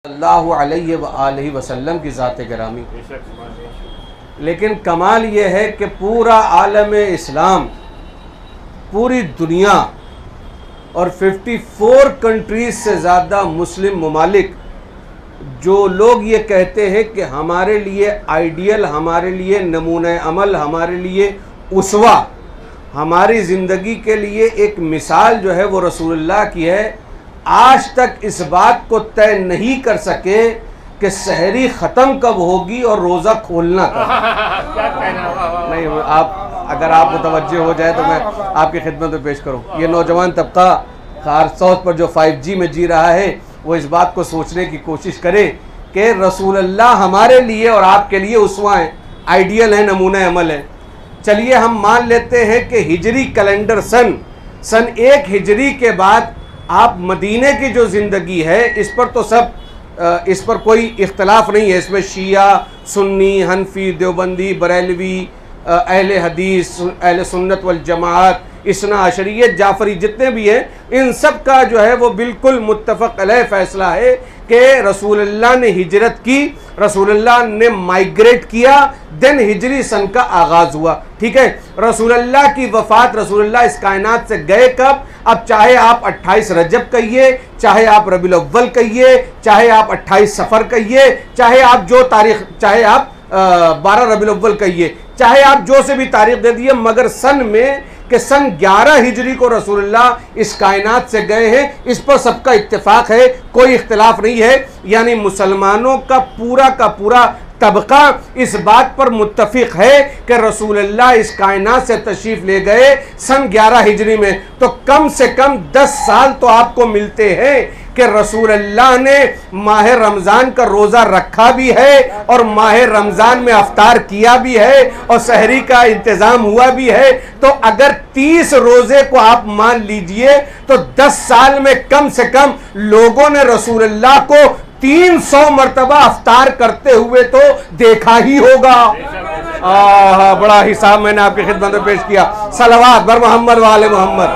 सल्लल्लाहु अलैहि व आलिहि वसल्लम की ज़ात गिरामी। लेकिन कमाल ये है कि पूरा आलम इस्लाम, पूरी दुनिया और 54 कंट्रीज़ से ज़्यादा मुस्लिम ममालिक, जो लोग ये कहते हैं कि हमारे लिए आइडियल, हमारे लिए नमूने अमल, हमारे लिए उसवा, हमारी ज़िंदगी के लिए एक मिसाल जो है वो रसूलुल्लाह की है, आज तक इस बात को तय नहीं कर सके कि सहरी ख़त्म कब होगी और रोज़ा खोलना कब। नहीं, आप अगर आप मुतवज्जे हो जाए तो मैं आपकी खिदमत में पेश करूं। ये नौजवान तबका खास तौर पर जो 5G में जी रहा है, वो इस बात को सोचने की कोशिश करे कि रसूलुल्लाह हमारे लिए और आपके लिए उसवा हैं, आइडियल है, नमूना अमल है। चलिए हम मान लेते हैं कि हिजरी कैलेंडर सन 1 हिजरी के बाद आप मदीने की जो ज़िंदगी है, इस पर तो सब इस पर कोई इख्तलाफ नहीं है। इसमें शिया, सुन्नी, हनफी, देवबंदी, बरेलवी, अहले हदीस, अहले सुन्नत वल जमात, इसना अशरियत, जाफरी, जितने भी हैं, इन सब का जो है वो बिल्कुल मुत्तफ़क़ अलैह फ़ैसला है कि रसूलुल्लाह ने हिजरत की, रसूलुल्लाह ने माइग्रेट किया, देन हिजरी सन का आगाज़ हुआ। ठीक है, रसूलुल्लाह की वफ़ात, रसूलुल्लाह इस कायनात से गए कब? अब चाहे आप 28 रजब कहिए, चाहे आप रबीउल अव्वल कहिए, चाहे आप 28 सफ़र कहिए, चाहे आप जो तारीख, चाहे आप 12 रबीउल अव्वल कहिए, चाहे आप जो से भी तारीख दे दिए, मगर सन में कि सन 11 हिजरी को रसूलुल्लाह इस कायनात से गए हैं, इस पर सबका इत्तेफाक है, कोई इख्तिलाफ नहीं है। यानी मुसलमानों का पूरा तबका इस बात पर मुत्तफिक है कि रसूलुल्लाह इस कायनात से तशरीफ़ ले गए सन 11 हिजरी में। तो कम से कम 10 साल तो आपको मिलते हैं कि रसूलुल्लाह ने माह रमज़ान का रोज़ा रखा भी है और माह रमज़ान में अफ्तार किया भी है और सहरी का इंतज़ाम हुआ भी है। तो अगर 30 रोज़े को आप मान लीजिए तो 10 साल में कम से कम लोगों ने रसूलुल्लाह को 300 मरतबा अफ्तार करते हुए तो देखा ही होगा। बड़ा हिसाब मैंने आपकी खिदमत में पेश किया। सलवात बर मोहम्मद वाले मोहम्मद।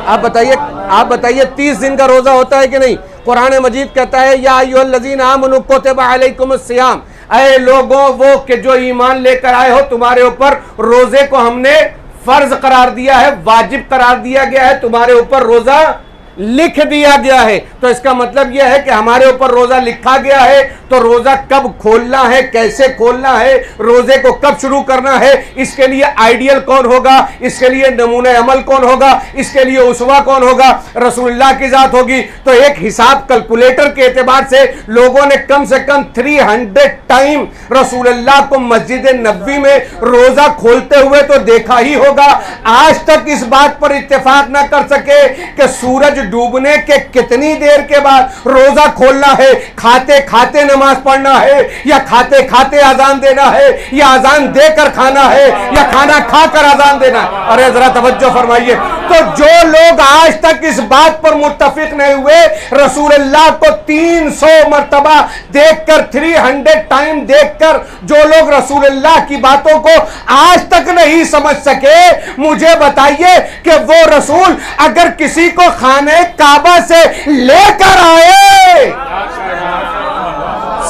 आप बताइए 30 दिन का रोजा होता है कि नहीं? कुरान मजीद कहता है या अय्युहल्लज़ीना आमनू कुतिबा अलैकुमुस सियाम, ऐ लोगों वो कि जो ईमान लेकर आए हो, तुम्हारे ऊपर रोजे को हमने फर्ज करार दिया है, वाजिब करार दिया गया है, तुम्हारे ऊपर रोजा लिख दिया गया है। तो इसका मतलब यह है कि हमारे ऊपर रोजा लिखा गया है, तो रोजा कब खोलना है, कैसे खोलना है, रोजे को कब शुरू करना है, इसके लिए आइडियल कौन होगा, इसके लिए नमूने अमल कौन होगा, इसके लिए उसवा कौन होगा? रसूलुल्लाह की जात होगी। तो एक हिसाब कैलकुलेटर के एतबार से लोगों ने कम से कम 300 टाइम रसूलुल्लाह को मस्जिद नबवी में रोजा खोलते हुए तो देखा ही होगा। आज तक इस बात पर इत्तेफाक ना कर सके कि सूरज डूबने के कितनी देर के बाद रोजा खोलना है, खाते खाते नमाज पढ़ना है, या खाते खाते अजान देना है, या अजान देकर खाना है, या खाना खाकर अजान देना है। अरे जरा तवज्जो फरमाइए। तो जो लोग आज तक इस बात पर मुत्तफिक नहीं हुए, रसूलुल्लाह को 300 मरतबा देखकर, 300 टाइम देखकर जो लोग रसूलुल्लाह की बातों को आज तक नहीं समझ सके, मुझे बताइए कि वो रसूल अगर किसी को खाने काबा से लेकर आए,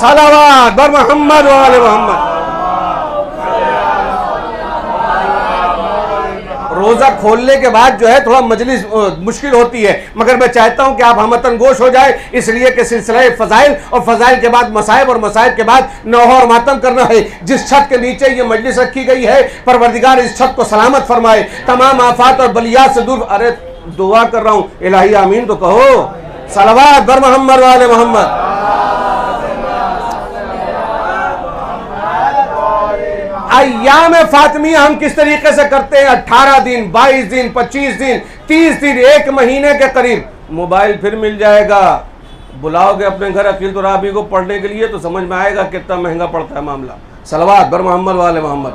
सलावत बर मोहम्मद वाले मोहम्मद। रोजा खोलने के बाद जो है थोड़ा मजलिस मुश्किल होती है, मगर मैं चाहता हूं कि आप हमतन गोश हो जाए, इसलिए कि सिलसिला फजाइल और फजाइल के बाद मसाइब और मसाइब के बाद नौहा और मातम करना है। जिस छत के नीचे ये मजलिस रखी गई है, परवरदिगार इस छत को सलामत फरमाए, तमाम आफात और बलियात से दूर। अरे दुआ कर रहा हूं, इलाही आमीन तो कहो। सलवात बर मोहम्मद वाले मोहम्मद। अय्याम फातिमिया हम किस तरीके से करते हैं? 18 दिन, 22 दिन, 25 दिन, 30 दिन, 1 महीने के करीब। मोबाइल फिर मिल जाएगा, बुलाओगे अपने घर अकील तो राबी को पढ़ने के लिए तो समझ में आएगा कितना महंगा पड़ता है मामला। सलवात बर मोहम्मद वाले मोहम्मद।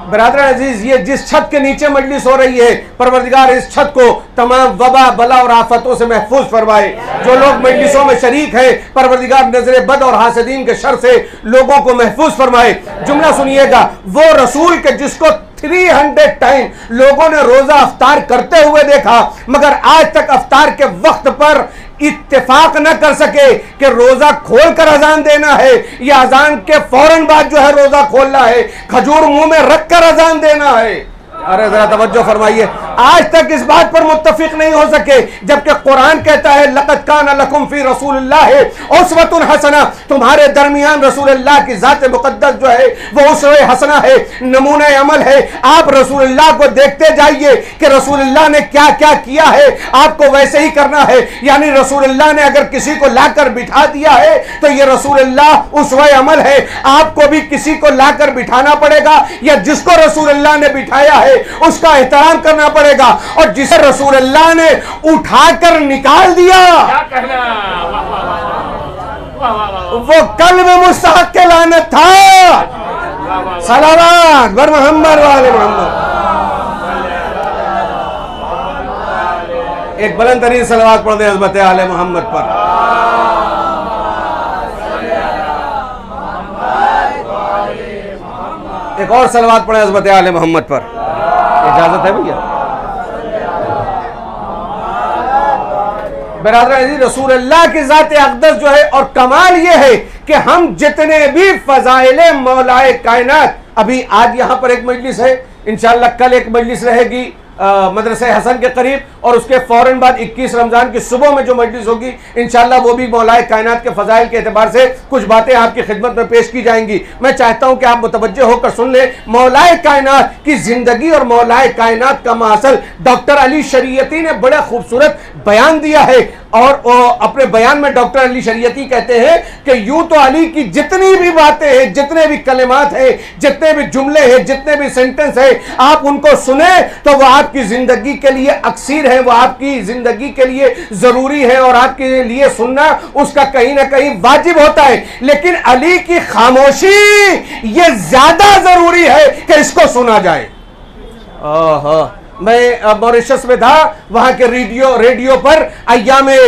बरादरान अजीज, ये जिस छत के नीचे मजलिस हो रही है, परवरदिगार इस छत को तमाम वबा, बला और आफतों से महफूज फरमाए। जो लोग मजलिसों में शरीक हैं, परवरदिगार नजर बद और हासिदीन के शर से लोगों को महफूज फरमाए। जुमला सुनिएगा, वो रसूल के जिसको 300 टाइम लोगों ने रोजा अफ्तार करते हुए देखा, मगर आज तक अफ्तार के वक्त पर इत्तेफाक न कर सके कि रोजा खोलकर अजान देना है या अजान के फौरन बाद जो है रोजा खोलना है, खजूर मुंह में रखकर अजान देना है। अरे जरा तवज्जो फरमाइए, आज तक इस बात पर मुत्तफिक नहीं हो सके, जबकि कुरान कहता है लक़द काना लकुम फी रसूलिल्लाहि उस्वतुन हसना, तुम्हारे दरमियान रसूलुल्लाह की जात मुक़द्दस जो है वो उसवे हसना है, नमूना अमल है। आप रसूलुल्लाह को देखते जाइए कि रसूलुल्लाह ने क्या क्या किया है, आपको वैसे ही करना है। यानी रसूलुल्लाह ने अगर किसी को लाकर बिठा दिया है तो ये रसूलुल्लाह उसवे अमल है, आपको भी किसी को लाकर बिठाना पड़ेगा या जिसको रसूलुल्लाह ने बिठाया है उसका एहतराम करना पड़ेगा। और जिसे रसूलुल्लाह ने उठाकर निकाल दिया वो कल्ब मुस्तहक के लानत था। सलावत बर मोहम्मद वाले मोहम्मद। एक बुलंद तरीन सलावत पढ़ दे हज़रत आले मोहम्मद पर। एक और सलावत पढ़े हज़रत आले मोहम्मद पर, इजाजत है भैया? बिरादरान रसूलुल्लाह की ज़ात अक़दस जो है, और कमाल ये है कि हम जितने भी फ़ज़ाइले मौलाए कायनात, अभी आज यहाँ पर एक मजलिस है, इंशाअल्लाह कल एक मजलिस रहेगी मदरसे हसन के करीब, और उसके फौरन बाद 21 रमज़ान की सुबह में जो मजलिस होगी इंशाअल्लाह वो भी मौलाए कायनात के फ़ज़ाइल के एतबार से कुछ बातें आपकी खिदमत में पेश की जाएंगी। मैं चाहता हूं कि आप मुतवज्जो होकर सुन लें। मौलाए कायनात की ज़िंदगी और मौलाए कायनात का मासल डॉक्टर अली शरीयती ने बड़ा खूबसूरत बयान दिया है, और अपने बयान में डॉक्टर अली शरीयती कहते हैं कि यूं तो अली की जितनी भी बातें हैं, जितने भी कलिमात हैं, जितने भी जुमले हैं, जितने भी सेंटेंस हैं, आप उनको सुने तो वो आपकी जिंदगी के लिए अक्सीर है, वो आपकी जिंदगी के लिए जरूरी है, और आपके लिए सुनना उसका कहीं ना कहीं वाजिब होता है। लेकिन अली की खामोशी ये ज्यादा जरूरी है कि इसको सुना जाए। मैं मॉरिशस में था, वहां के रेडियो पर अय्यामे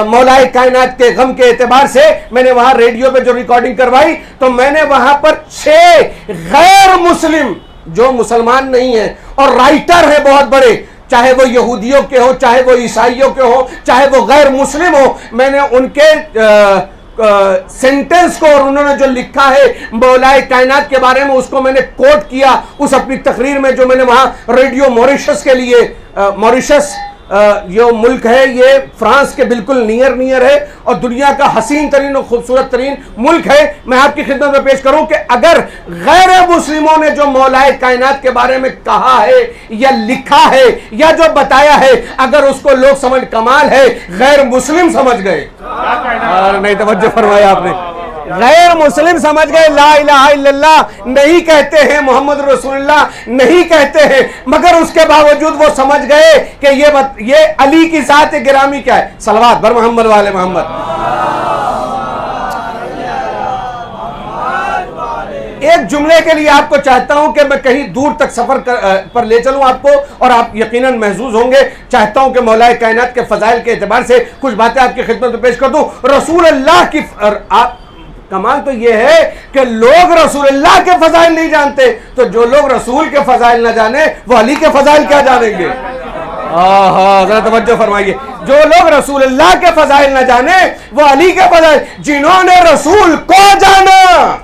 मौलाए कायनात के गम के एतबार से मैंने वहां रेडियो पे जो रिकॉर्डिंग करवाई, तो मैंने वहां पर 6 गैर मुस्लिम जो मुसलमान नहीं है और राइटर है बहुत बड़े, चाहे वो यहूदियों के हो, चाहे वो ईसाइयों के हो, चाहे वो गैर मुस्लिम हो, मैंने उनके सेंटेंस को और उन्होंने जो लिखा है मौलाए कायनात के बारे में उसको मैंने कोट किया उस अपनी तकरीर में जो मैंने वहां रेडियो मॉरिशस के लिए। मॉरिशस जो मुल्क है ये फ्रांस के बिल्कुल नियर है और दुनिया का हसीन तरीन और खूबसूरत तरीन मुल्क है। मैं आपकी खिदमत में पेश करूं कि अगर गैर मुस्लिमों ने जो मौलाए कायनात के बारे में कहा है या लिखा है या जो बताया है, अगर उसको लोग समझ, कमाल है गैर मुस्लिम समझ गए। नहीं तवज्जो फरमाया आपने, गैर मुस्लिम समझ गए ला इलाहा इल्लल्लाह नहीं कहते हैं, मोहम्मद रसूलुल्लाह नहीं कहते हैं, मगर उसके बावजूद वो समझ गए कि ये अली की जात गिरामी क्या है। सलवात बर मोहम्मद वाले मोहम्मद। एक जुमले के लिए आपको चाहता हूं कि मैं कहीं दूर तक सफर पर ले चलूं आपको, और आप यकीनन महसूस होंगे। चाहता हूं कि मौलाए कायनात के फजाइल के एतबार से कुछ बातें आपकी खिदमत में पेश कर दूं। रसूलुल्लाह की आप कमाल तो यह है कि लोग रसूलुल्लाह के फजाइल नहीं जानते, तो जो लोग रसूल के फजाइल न जाने वो अली के फजाइल क्या जानेंगे। जरा तवज्जो फरमाइए, जो लोग रसूलुल्लाह के फजाइल न जाने वो अली के फजाइल, जिन्होंने रसूल को जाना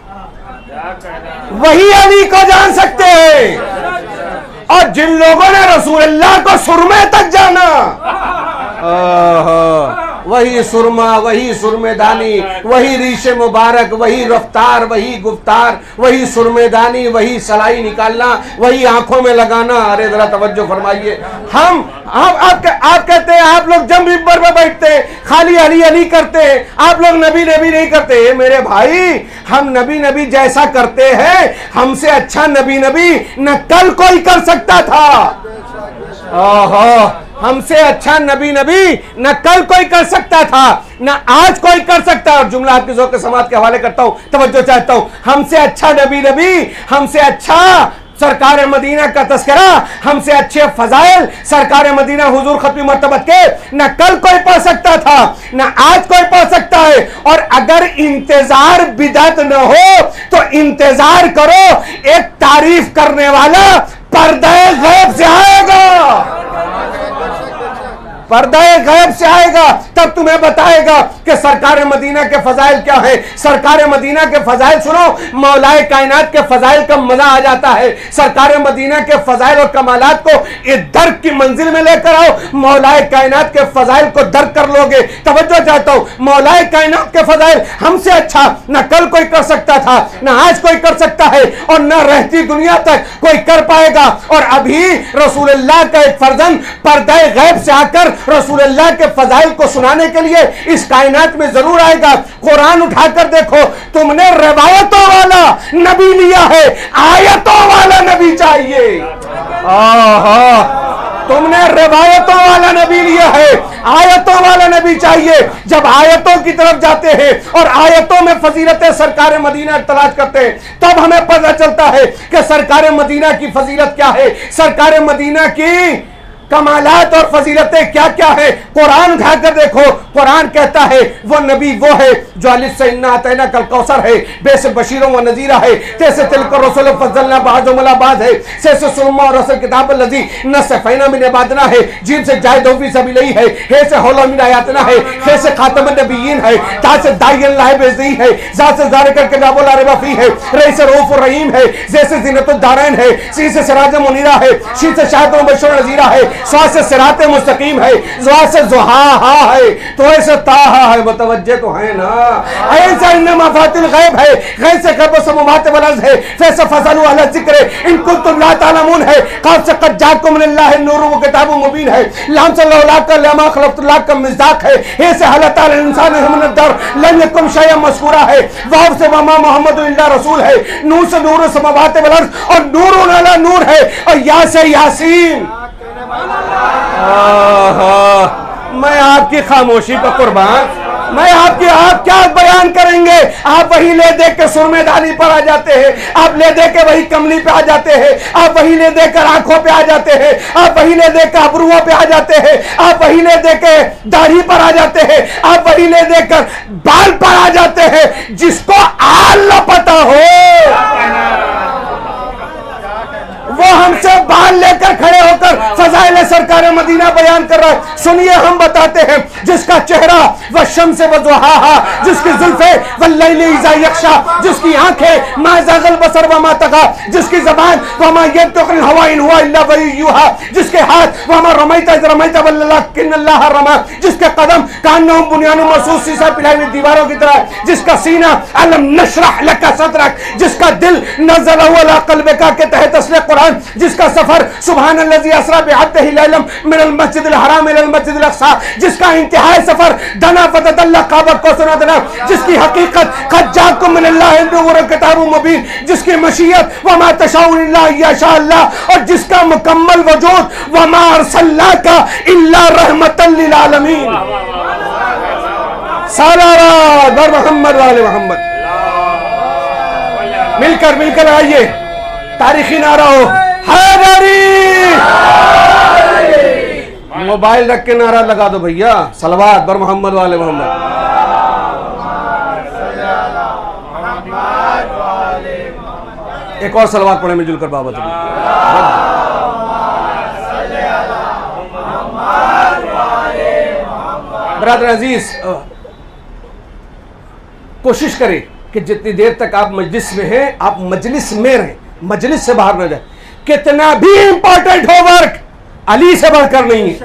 वही अली को जान सकते हैं, और जिन लोगों ने रसूलुल्लाह को सुरमे तक जाना वही सुरमा, वही सुरमेदानी, वही रीशे मुबारक, वही रफ्तार, वही गुफ्तार, वही सुरमेदानी, वही सलाई निकालना, वही आंखों में लगाना। अरे जरा तवज्जो फरमाइए, आप कहते हैं आप लोग जब मिंबर पर बैठते हैं खाली अली अली करते हैं, आप लोग नबी नबी नहीं करते। मेरे भाई, हम नबी नबी जैसा करते हैं, हमसे अच्छा नबी नबी न कल कोई कर सकता था। हमसे अच्छा नबी नबी न कल कोई कर सकता था, न आज कोई कर सकता है। और जुमला आपके ज़ौक़ समात के हवाले करता हूं, तवज्जो चाहता हूं। हमसे अच्छा नबी नबी, हमसे अच्छा सरकार मदीना का तस्करा, हमसे अच्छे फजाइल सरकार मदीना हुजूर खत्मी मर्तबत के न कल कोई पढ़ सकता था, न आज कोई पढ़ सकता है। और अगर इंतजार बिदअत न हो तो इंतजार करो, एक तारीफ करने वाला पर्दे गैब से आएगा, पर्दे गैब से आएगा, तब तुम्हें बताएगा कि सरकार मदीना के फजाइल क्या है। सरकार मदीना के फजाइल सुनो, मौलाए कायनात के फजाइल का मजा आ जाता है। सरकार मदीना के फजाइल और कमालात को इस दर्क की मंजिल में लेकर आओ, मौलाए कायनात के फजाइल को दर्क कर लोगे। तवज्जो चाहता हूं, मौलाए कायनात के फजाइल हमसे अच्छा न कल कोई कर सकता था, न आज कोई कर सकता है, और न रहती दुनिया तक कोई कर पाएगा। और अभी रसूलुल्लाह का एक फर्जंद पर्दे गैब से आकर रसूलुल्लाह के फजाइल को सुनाने के लिए इस कायनात में जरूर आएगा। कुरान उठाकर देखो, तुमने रवायतों वाला नबी लिया है, आयतों वाला नबी चाहिए। तुमने रवायतों वाला नबी लिया है, आयतों वाला नबी चाहिए। जब आयतों की तरफ जाते हैं और आयतों में फजीलतें सरकार मदीना तलाश करते हैं, तब हमें पता चलता है कि सरकार मदीना की फजीलत क्या है, सरकार मदीना की कमालात और फजीलतें क्या क्या है। कुरान उठाकर देखो, कुरान कहता है वो नबी वो है जो अलिफ से इन्ना अतैना कल कौसर है, बेस बशीरों व नजीरा है, तैसे तिलक रसूल फज़लना बाज़ो मुलाबाद है, से सुरमा और रसूल किताब लजी न सफैना मिन इबादना है, जीम से जायदोफी सबीलई है, हे से हौला मिन आयातना है, हे से खातमुन नबिय्यीन है, ता से दायन लाहे बेज़ी है, जा से ज़ालिकल किताब ला रैब फीह है, रे से रऊफ़ुर रहीम है, जे से ज़ीनतुद दारैन है, सी से सिराज मुनीरा है, शी से शाहिद व बशीर नज़ीरा है, स्वा से सिराते मुस्तकीम है, ज़ुआ से ज़ुहाहा है, तो ऐसे ताहा है। मुतवज्जे तो है ना, ऐसा इन्ना मफातिल गैब है, गैब से गैब समावात वल अर्ज़ है, फैसा फज़लू अला ज़िक्र इन कुंतुम ला तालमून है, क़ाफ़ से क़द जाअकुम मिनल्लाहि नूरुन व किताबुम मुबीन है, लाम से लौला का लमा खलक़तुल्लाह का मिज़ाक़ है, हे से हल अता अल इंसान मिन अद-दर लम यकुन शयअन मज़कूरा है, वाव से वमा मुहम्मदुन इल्ला रसूल है, नूर से नूर समावात वल अर्ज़ और नूरुन अला नूर है, और या से यासीन। मैं आपकी खामोशी पर कुर्बान, मैं आपकी, आप क्या बयान करेंगे। आप वही ले देख के सुरमेदानी पर आ जाते हैं, आप ले दे के वही कमली पे आ जाते हैं, आप वही ले देकर आंखों पे आ जाते हैं, आप वही ले देकर अबरुओं पे आ जाते हैं, आप वही ले देकर दाढ़ी पर आ जाते हैं, आप वही ले देकर बाल पर आ जाते हैं। जिसको आल न पता हो वो हमसे बाल लेकर खड़े होकर फजाइल सरकार मदीना बयान कर रहा है। सुनिए, हम बताते हैं, जिसका चेहरा व शम्स व ज़ुहाहा, जिसकी जुल्फे व लैली इज़ा यख्शा, जिसकी आंखें मा ज़ागल बसर व मा तगा, जिसकी ज़बान व मा यंतिक़ु अनिल हवा इन हुवा इल्ला वह्युहा, जिसके हाथ व मा रमैता इज़ रमैता वल्लाकिन्नल्लाह रमा, जिसके कदम कान्नहुम बुनियानुम मरसूस, शीशा पिलाई हुई दीवारों की तरह, जिसका सीना अलम नशरह लका सदरक, जिसका दिल नज़्ज़लहु अला क़ल्बिका के तहत असले कुरान, जिसका सफर सुब्हानल्लज़ी अस्रा बिअब्दिही लैलन मिनल मस्जिदिल हराम इलल मस्जिदिल अक़सा, जिसका इंतहाई सफर दना फतदल्ला काबा कौसरदना, जिसकी हकीकत क़द जाअकुम मिनल्लाहि नूरुन व किताबुम मुबीन, जिसकी मशीयत व मा तशाऊन इल्ला यशा अल्लाह, और जिसका मुकम्मल वजूद व मा अरसलनाका इल्ला रहमतल लिल आलमीन। सल्लल्लाहु अलैहि मुहम्मद व आले मुहम्मद। मिलकर आइए, तारीखी नारा हो, हैदरी। मोबाइल रख के नारा लगा दो भैया, सलवात बर मोहम्मद वाले मोहम्मद। एक और सलवात पढ़े मिलजुल कर बाबा। बरादर अजीज, कोशिश करें कि जितनी देर तक आप मजलिस में हैं, आप मजलिस में रहें, मजलिस से बाहर न जाए। कितना भी इंपॉर्टेंट हो वर्क, अली से बढ़कर नहीं है,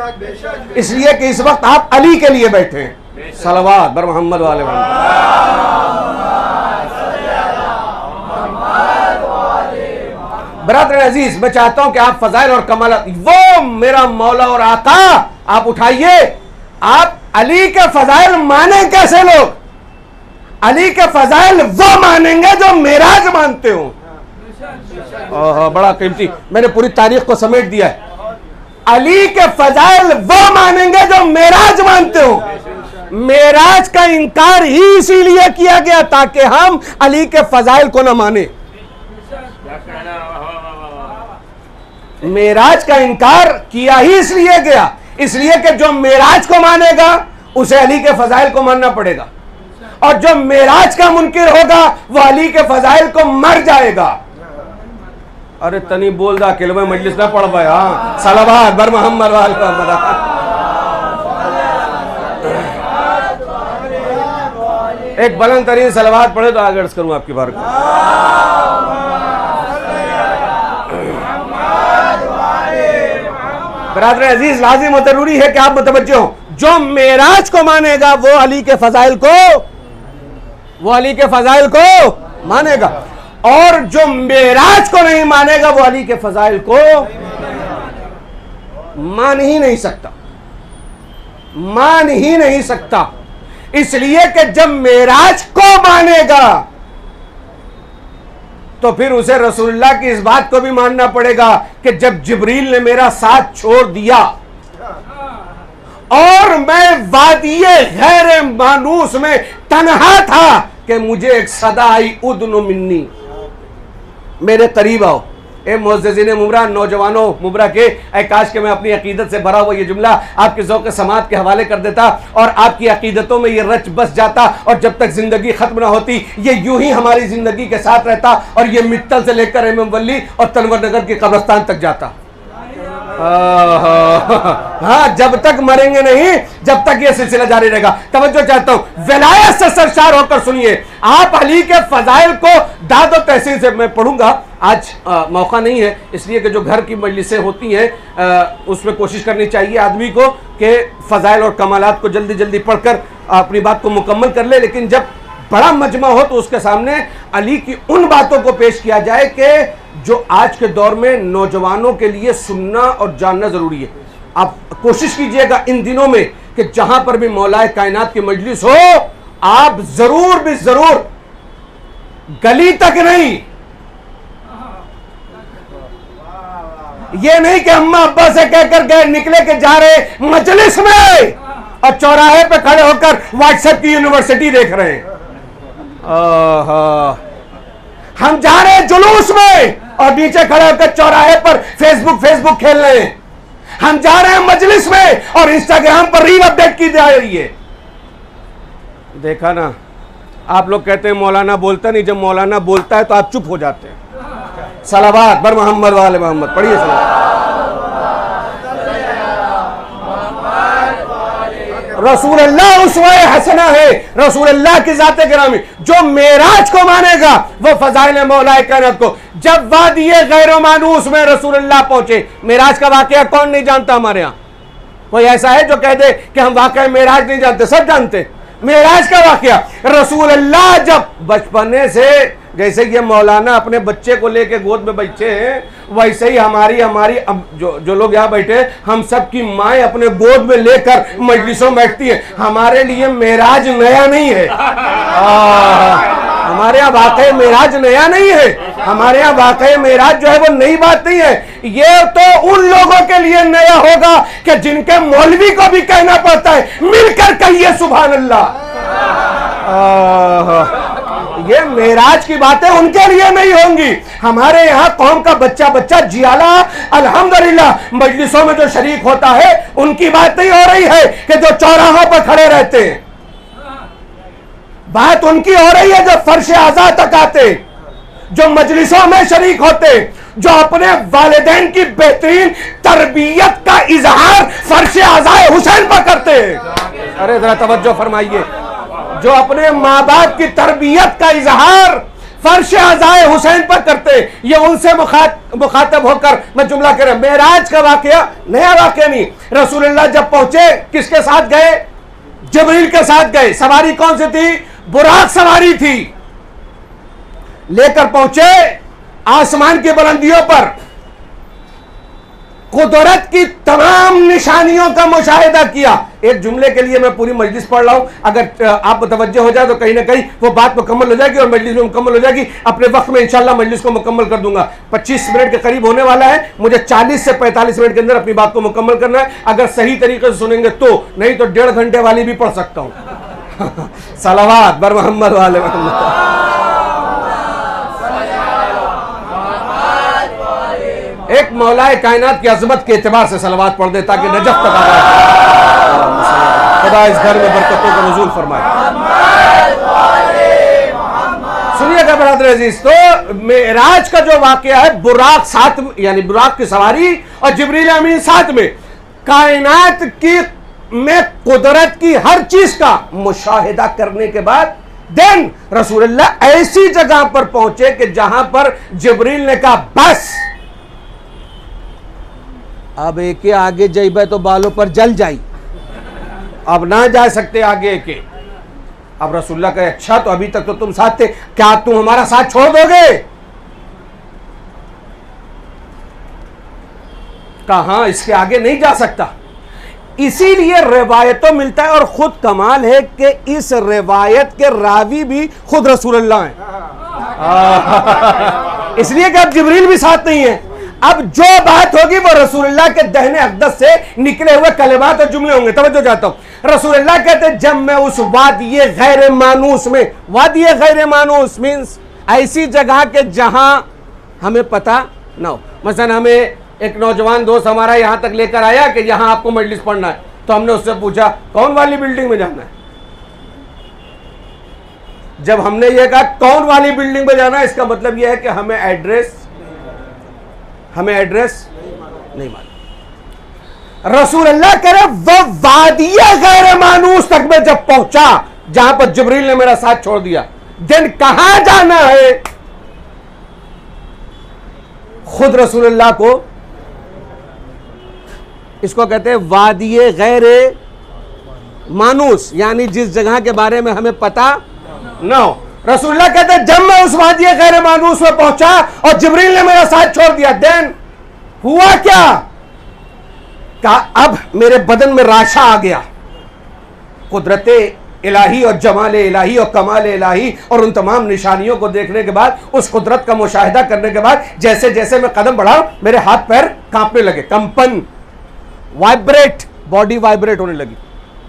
इसलिए कि इस वक्त आप अली के लिए बैठे हैं। सलवात बर मोहम्मद वाले बरादर अजीज, मैं चाहता हूं कि आप फजाइल और कमाल, वो मेरा मौला और आका आप उठाइए। आप अली के फजाइल माने कैसे लोग? अली के फजाइल वो मानेंगे जो मेराज मानते हो। बड़ा कीमती, मैंने पूरी तारीख को समेट दिया है। अली के फजाइल वो मानेंगे जो मेराज मानते हो। मेराज का इनकार ही इसीलिए किया गया ताकि हम अली के फजाइल को न माने। मेराज का इनकार किया ही इसलिए गया, इसलिए कि जो मेराज को मानेगा उसे अली के फजाइल को मानना पड़ेगा, और जो मेराज का मुनकिर होगा वो अली के फजाइल को मर जाएगा। अरे तनी बोल दा अकेले में मजलिस ना पढ़ पाए। हाँ सलावत बर मोहम्मद वाले मोहम्मद। एक बुलंद तरीन सलावत पढ़े तो आगे अर्ज करूँ आपकी बार को। बरादर अजीज, लाजिम और जरूरी है कि आप मुतवज्जो हो। जो मेराज को मानेगा वो अली के फजाइल को मानेगा, और जो मेराज को नहीं मानेगा वो अली के फजाइल को मान ही नहीं सकता। इसलिए कि जब मेराज को मानेगा तो फिर उसे रसूलुल्लाह की इस बात को भी मानना पड़ेगा कि जब जिब्रील ने मेरा साथ छोड़ दिया और मैं वादिये गैर मानूस में तन्हा था कि मुझे एक सदा आई उदनु मिन्नी, मेरे करीब आओ। ए मुअज़्ज़िज़ीन मुबरा, नौजवानों मुबरा के काश के मैं अपनी अकीदत से भरा हुआ ये जुमला आपके ज़ौक़ समात के हवाले कर देता और आपकी अकीदतों में ये रच बस जाता, और जब तक जिंदगी खत्म ना होती ये यूं ही हमारी जिंदगी के साथ रहता, और ये मित्तल से लेकर इमाम वली और तनवर नगर के कब्रिस्तान तक जाता। हाँ, जब तक मरेंगे नहीं, जब तक ये सिलसिला जारी रहेगा। तवज्जो चाहता हूं, विलायत से सरशार होकर सुनिए। आप अली के फजाइल को दाद और तहसीन से मैं पढ़ूंगा। आज मौका नहीं है, इसलिए कि जो घर की मजलिसें होती हैं उसमें कोशिश करनी चाहिए आदमी को कि फजाइल और कमालात को जल्दी जल्दी पढ़कर अपनी बात को मुकम्मल कर ले। लेकिन जब बड़ा मजमा हो तो उसके सामने अली की उन बातों को पेश किया जाए कि जो आज के दौर में नौजवानों के लिए सुनना और जानना जरूरी है। आप कोशिश कीजिएगा इन दिनों में कि जहां पर भी मौलाए कायनात की मजलिस हो, आप जरूर भी जरूर गली तक नहीं, ये नहीं कि अम्मा अब्बा से कहकर गए निकले के जा रहे मजलिस में और चौराहे पे खड़े होकर व्हाट्सएप की यूनिवर्सिटी देख रहे हैं। हम जा रहे हैं जुलूस में और नीचे खड़े होकर चौराहे पर फेसबुक खेल रहे हैं। हम जा रहे हैं मजलिस में और इंस्टाग्राम पर रील अपडेट की जा रही है। देखा ना, आप लोग कहते हैं मौलाना बोलता नहीं, जब मौलाना बोलता है तो आप चुप हो जाते हैं। सलावत बर मोहम्मद वाले मोहम्मद पढ़िए। रसूलुल्लाह उसवे हसना है, रसूलुल्लाह की जाते गिरामी। जो मेराज को मानेगा वो फजाइल मौलाए कायनात को। जब वादिये गैर मानूस में रसूलुल्लाह पहुंचे, मेराज का वाकया कौन नहीं जानता हमारे यहाँ? कोई ऐसा है जो कह दे कि हम वाकया मेराज नहीं जानते? सब जानते मेराज का वाकया। रसूलुल्लाह जब बचपने से, जैसे ये मौलाना अपने बच्चे को लेके गोद में बैठे हैं, वैसे ही हमारी जो लोग यहाँ बैठे, हम सब की माएँ अपने गोद में लेकर मजलिसों में बैठती हैं। हमारे लिए मेराज नया नहीं है। हमारे यहाँ वाकई मेराज नया नहीं है। हमारे यहाँ वाकई मेराज जो है वो नई बात नहीं है। ये तो उन लोगों के लिए नया होगा कि जिनके मौलवी को भी कहना पड़ता है मिलकर कहिए सुभान अल्लाह। ये मेराज की बातें उनके लिए नहीं होंगी। हमारे यहाँ कौम का बच्चा जियाला अल्हम्दुलिल्लाह मजलिसों में जो शरीक होता है उनकी बात नहीं हो रही है कि जो चौराहों पर खड़े रहते हैं। बात उनकी हो रही है जो फर्श आज़ा तक आते, जो मजलिसों में शरीक होते, जो अपने वालिदैन की बेहतरीन तरबियत का इजहार फर्श आज़ाए हुसैन पर करते हैं। अरे जरा तवज्जो फरमाइए। जो अपने माँ बाप की तरबियत का इजहार फर्श आज़ाए हुसैन पर करते, ये उनसे मुखातब होकर मैं जुमला कर रहा। मेराज का वाकया नया वाकया नहीं। रसूलुल्लाह जब पहुंचे किसके साथ गए? जिब्रील के साथ गए। सवारी कौन सी थी? बुराक सवारी थी। लेकर पहुंचे आसमान की बुलंदियों पर, कुदरत की तमाम निशानियों का मुशाहिदा किया। एक जुमले के लिए मैं पूरी मजलिस पढ़ रहा हूं, अगर आप मुतवज्जो हो जाए तो कहीं ना कहीं वो बात मुकम्मल हो जाएगी और मजलिस में मुकम्मल हो जाएगी। अपने वक्त में इंशाल्लाह मजलिस को मुकम्मल कर दूंगा। 25 मिनट के करीब होने वाला है। मुझे 40 से 45 मिनट के अंदर अपनी बात को मुकम्मल करना है। अगर सही तरीके से सुनेंगे तो, नहीं तो 1.5 घंटे वाली भी पढ़ सकता हूं। सलावत बर मोहम्मद वाले मोहम्मद। एक मौलाए कायनात की अजमत के एतबार से सलावत पढ़ दे ताकि नजफ तक आ जाए। खुदा इस घर में बरकतों का नुज़ूल फरमाए। सुनिएगा बरादर अजीज, तो मेराज का जो वाकया है, बुराक साथ यानी बुराक की सवारी और जिब्रील अमीन साथ में, कायनात की में कुदरत की हर चीज का मुशाहिदा करने के बाद देन रसूलुल्लाह ऐसी जगह पर पहुंचे कि जहां पर जिब्रील ने कहा बस अब एके आगे जइबे तो बालों पर जल जाई, अब ना जा सकते आगे एके। अब रसूलुल्लाह कहे अच्छा तो अभी तक तो तुम साथ थे, क्या तुम हमारा साथ छोड़ दोगे? कहा इसके आगे नहीं जा सकता। इसीलिए रिवायतों मिलता है, और खुद कमाल है कि इस रिवायत के रावी भी खुद रसूलुल्लाह हैं। इसलिए कि अब जिब्रील भी साथ नहीं है। अब जो बात होगी वो रसूलुल्लाह के दहने अक़दस से निकले हुए कलिमात और जुमले होंगे। तवज्जो चाहता हूं, रसूलुल्लाह कहते जब मैं उस वादिये गैर मानूस में, वादिये गैर मानूस मीन्स ऐसी जगह के जहां हमें पता ना हो। मसलन हमें एक नौजवान दोस्त हमारा यहां तक लेकर आया कि यहां आपको मजलिस पढ़ना है, तो हमने उससे पूछा कौन वाली बिल्डिंग में जाना है। जब हमने ये कहा कौन वाली बिल्डिंग में जाना है, इसका मतलब यह है कि हमें एड्रेस नहीं मालूम। रसूलुल्लाह कह रहे वो वादिया गैर मानूस तक में जब पहुंचा जहां पर जिब्रील ने मेरा साथ छोड़ दिया, दिन कहां जाना है खुद रसूलुल्लाह को, इसको कहते हैं वादिये गैर मानूस, यानी जिस जगह के बारे में हमें पता ना हो। रसूलुल्लाह कहते हैं जब मैं उस वादिये गैर मानूस में पहुंचा और जिब्रील ने मेरा साथ छोड़ दिया, देन हुआ क्या? कहा अब मेरे बदन में राशा आ गया, कुदरत इलाही और जमाल इलाही और कमाल इलाही और उन तमाम निशानियों को देखने के बाद, उस कुदरत का मुशाहिदा करने के बाद जैसे जैसे मैं कदम बढ़ा मेरे हाथ पैर कांपने लगे, कंपन, वाइब्रेट, बॉडी वाइब्रेट होने लगी,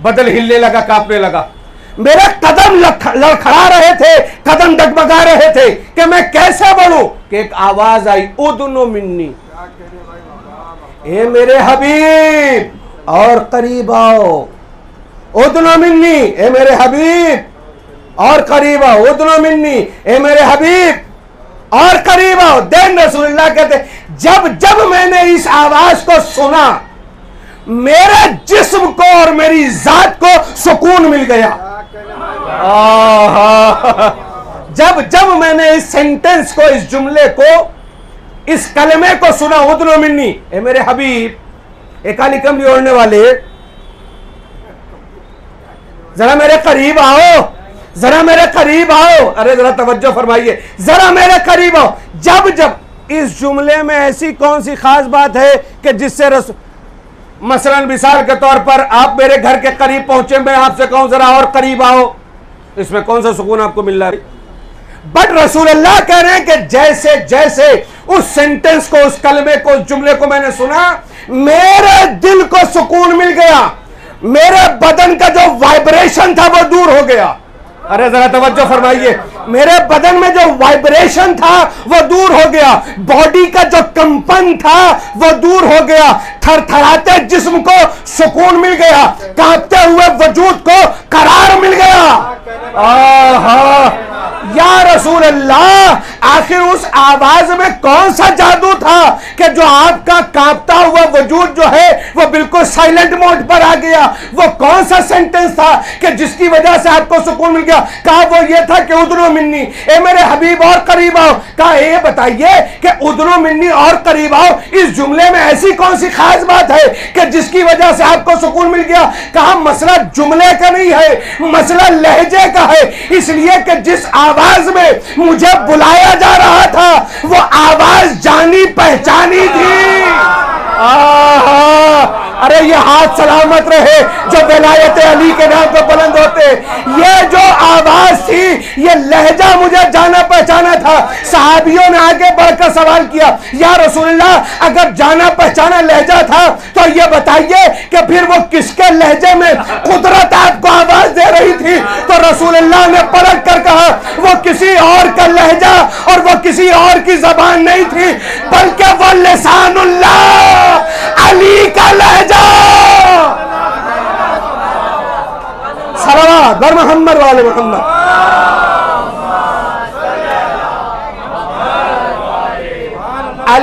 बदन हिलने लगा, कांपने लगा, मेरे कदम लड़खड़ा रहे थे, कदम डगमगा रहे थे कि मैं कैसे बढ़ूं कि एक आवाज आई, उदनो मिन्नी, ए मेरे हबीब और करीब आओ, उदनो मिन्नी ए मेरे हबीब और करीब आओ, उदनो मिन्नी ए मेरे हबीब और करीब आओ। देन रसूलुल्लाह कहते जब जब मैंने इस आवाज को सुना मेरे जिस्म को और मेरी जात को सुकून मिल गया। जब जब मैंने इस सेंटेंस को, इस जुमले को, इस कलमे को सुना, उदनो मिन्नी ए मेरे हबीब, ए काली कमली ओढ़ने वाले, जरा मेरे करीब आओ, जरा मेरे करीब आओ, अरे जरा तवज्जो फरमाइए, जरा मेरे करीब आओ। जब जब इस जुमले में ऐसी कौन सी खास बात है कि जिससे मसलन मिसाल के तौर पर आप मेरे घर के करीब पहुंचे, मैं आपसे कहूं जरा और करीब आओ, इसमें कौन सा सुकून आपको मिल रहा है? बट रसूलुल्लाह कह रहे हैं कि जैसे जैसे उस सेंटेंस को, उस कलमे को, उस जुमले को मैंने सुना, मेरे दिल को सुकून मिल गया, मेरे बदन का जो वाइब्रेशन था वो दूर हो गया। अरे जरा तवज्जो फरमाइए, मेरे बदन में जो वाइब्रेशन था वो दूर हो गया, बॉडी का जो कंपन था वो दूर हो गया, थरथराते जिस्म को सुकून मिल गया, कांपते हुए वजूद को करार मिल गया। या रसूल अल्लाह, आखिर उस आवाज में कौन सा जादू था कि जो आपका कांपता हुआ वजूद जो है वो बिल्कुल साइलेंट मोड पर आ गया? वो कौन सा सेंटेंस था कि जिसकी वजह से आपको सुकून मिल गया? कहा वो ये था कि उदनो मिन्नी ए मेरे हबीब और करीब आओ। कहा ये बताइए कि उदनो मिन्नी और करीब आओ, इस जुमले में ऐसी कौन सी खास बात है कि जिसकी वजह से आपको सुकून मिल गया? कहा मसला जुमले का नहीं है, मसला लहजे का है, इसलिए कि जिस आवाज में मुझे बुलाया जा रहा था वो आवाज जानी पहचानी थी। अरे ये हाथ सलामत रहे जो विलायत अली के नाम पर बुलंद होते। ये जो आवाज थी, ये लहजा मुझे जाना पहचाना था। सहाबियों ने आगे बढ़कर सवाल किया, या रसूलुल्लाह अगर जाना पहचाना लहजा था तो ये बताइए कि फिर वो किसके लहजे में कुदरत आपको आवाज दे रही थी? तो रसूलुल्लाह ने पलट कर कहा वो किसी और का लहजा और वो किसी और की जबान नहीं थी, बल्कि वो लिसानुल्लाह अली का लहजा। सलावत बर मोहम्मद वाले मोहम्मद।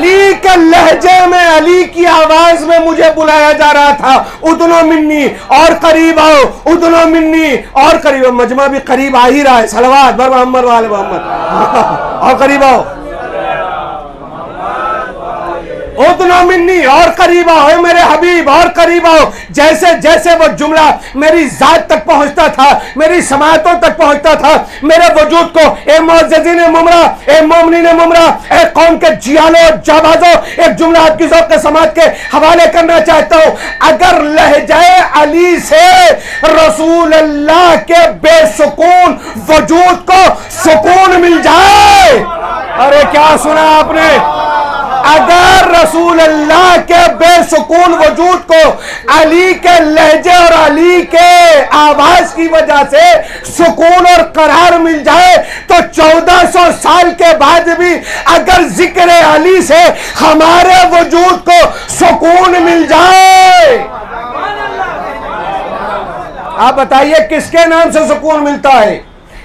अली के लहजे में, अली की आवाज में मुझे बुलाया जा रहा था, उदनो मिन्नी, और करीब आओ, उदनो मिन्नी, और करीब। मजमा भी करीब आ ही रहा है, सलवात बर मोहम्मद वाले मोहम्मद, और करीब आओ, उदनो मिन्नी, और करीब आओ मेरे हबीब, और करीब आओ। जैसे जैसे वो जुमला मेरी जात तक पहुंचता था, मेरी समातों तक पहुंचता था, मेरे वजूद को, ए मुअज़्ज़िज़ीन मुमरा, ए मोमिनीन मुमरा, ए कौम के जियालो जाबाजो, एक जुमला आपकी ज़ौक़ के समाज के हवाले करना चाहता हूं। अगर लहजाए अली से रसूल अल्लाह के बेसुकून वजूद को सुकून मिल जाए, अरे क्या सुना आपने, अगर रसूल अल्लाह के बेसुकून वजूद को अली के लहजे और अली के आवाज की वजह से सुकून और करार मिल जाए, तो 1400 साल के बाद भी अगर जिक्र अली से हमारे वजूद को सुकून मिल जाए, आप बताइए किसके नाम से सुकून मिलता है,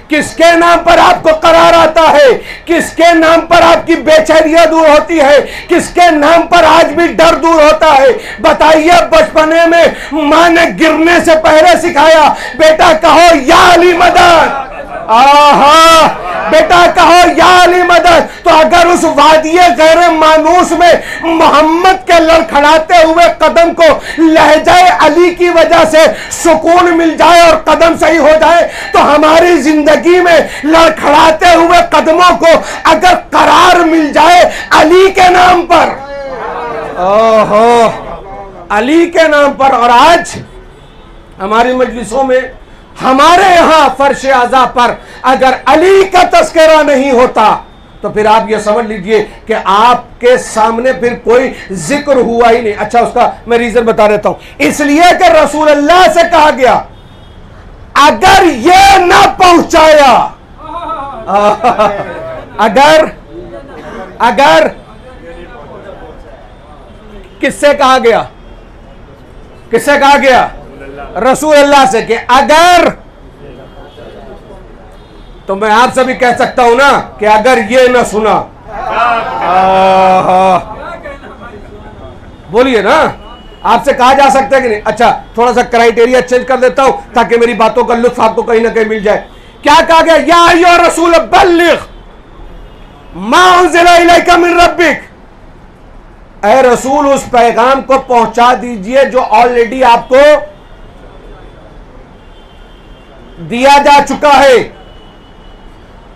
किसके नाम पर आपको करार आता है, किसके नाम पर आपकी बेचैनियां दूर होती है, किसके नाम पर आज भी डर दूर होता है। बताइए, बचपने में मां ने गिरने से पहले सिखाया, बेटा कहो या अली मदद, आहा बेटा कहो या अली मदद। तो अगर उस वादिये गैर मानूस में मोहम्मद के लड़खड़ाते हुए कदम को लहजाए अली की वजह से सुकून मिल जाए और कदम सही हो जाए, तो हमारी जिंदगी में लड़खड़ाते हुए कदमों को अगर करार मिल जाए अली के नाम पर, ओहो अली के नाम पर। और आज हमारी मजलिसों में, हमारे यहां फर्श आज़ा पर अगर अली का तस्करा नहीं होता, तो फिर आप ये समझ लीजिए कि आपके सामने फिर कोई जिक्र हुआ ही नहीं। अच्छा, उसका मैं रीजन बता देता हूं। इसलिए कि रसूल अल्लाह से कहा गया, अगर ये ना पहुंचाया, अगर किससे कहा गया, किससे कहा गया, रसूल अल्लाह से, कि अगर, तो मैं आपसे भी कह सकता हूं ना कि अगर ये ना सुना, बोलिए ना, आपसे कहा जा सकता है कि नहीं। अच्छा, थोड़ा सा क्राइटेरिया चेंज कर देता हूं ताकि मेरी बातों का लुत्फ आपको कहीं ना कहीं मिल जाए। क्या कहा गया, या अय्युहा रसूल बल्लिग मा उन्ज़िला इलैका मिन रब्बिक, ऐ रसूल उस पैगाम को पहुंचा दीजिए जो ऑलरेडी आपको दिया जा चुका है,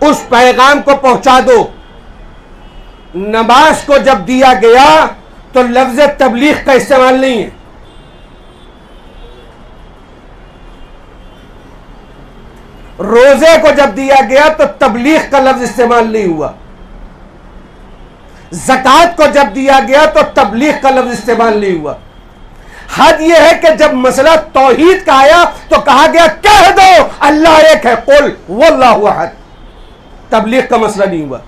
उस पैगाम को पहुंचा दो। नमाज को जब दिया गया तो लफ्ज तबलीग का इस्तेमाल नहीं है, रोजे को जब दिया गया तो तबलीग का लफ्ज इस्तेमाल नहीं हुआ, ज़कात को जब दिया गया तो तबलीग का लफ्ज इस्तेमाल नहीं हुआ। हद यह है कि जब मसला तौहीद का आया तो कहा गया कह दो अल्लाह एक है, कुल वल्लाहु अहद, तबलीग का मसला नहीं हुआ।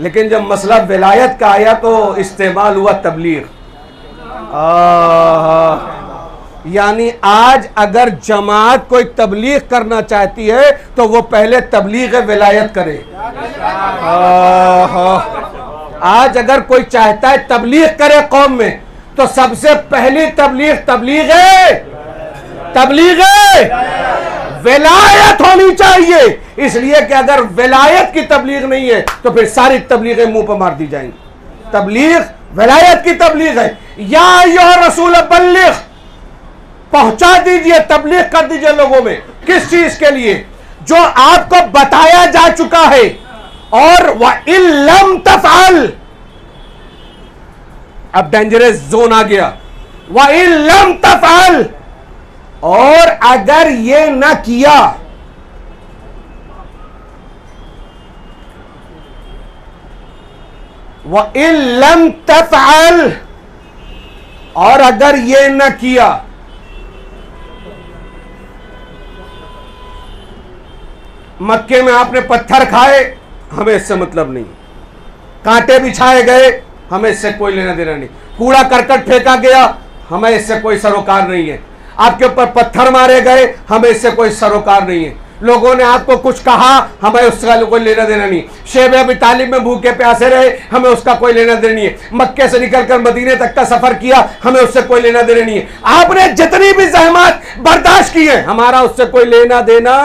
लेकिन जब मसला विलायत का आया तो इस्तेमाल हुआ तबलीग। यानी आज अगर जमात कोई तबलीग करना चाहती है तो वो पहले तबलीग विलायत करे। आज अगर कोई चाहता है तबलीग करे कौम में, तो सबसे पहली तबलीग विलायत होनी चाहिए। इसलिए कि अगर विलायत की तबलीग नहीं है तो फिर सारी तबलीगें मुंह पर मार दी जाएंगी। तबलीग विलायत की तबलीग है। या अय्युहा रसूल बल्लिग, पहुंचा दीजिए, तबलीग कर दीजिए लोगों में। किस चीज के लिए? जो आपको बताया जा चुका है। और व इल्लम तफअल, अब डेंजरस जोन आ गया। व इल्लम तफअल, और अगर ये ना किया, व इल्लम तफअल, और अगर ये ना किया, मक्के में आपने पत्थर खाए, हमें इससे मतलब नहीं। कांटे बिछाए गए, हमें इससे कोई लेना देना नहीं। कूड़ा करकट फेंका गया, हमें इससे कोई सरोकार नहीं है। आपके ऊपर पत्थर मारे गए, हमें इससे कोई सरोकार नहीं है। लोगों ने आपको कुछ कहा, हमें उसका कोई लेना देना नहीं। शेब अबी तालिब में भूखे प्यासे रहे, हमें उसका कोई लेना देना नहीं है। मक्के से निकलकर मदीने तक का सफर किया, हमें उससे कोई लेना देना नहीं है। आपने जितनी भी ज़हमत बर्दाश्त की है, हमारा उससे कोई लेना देना।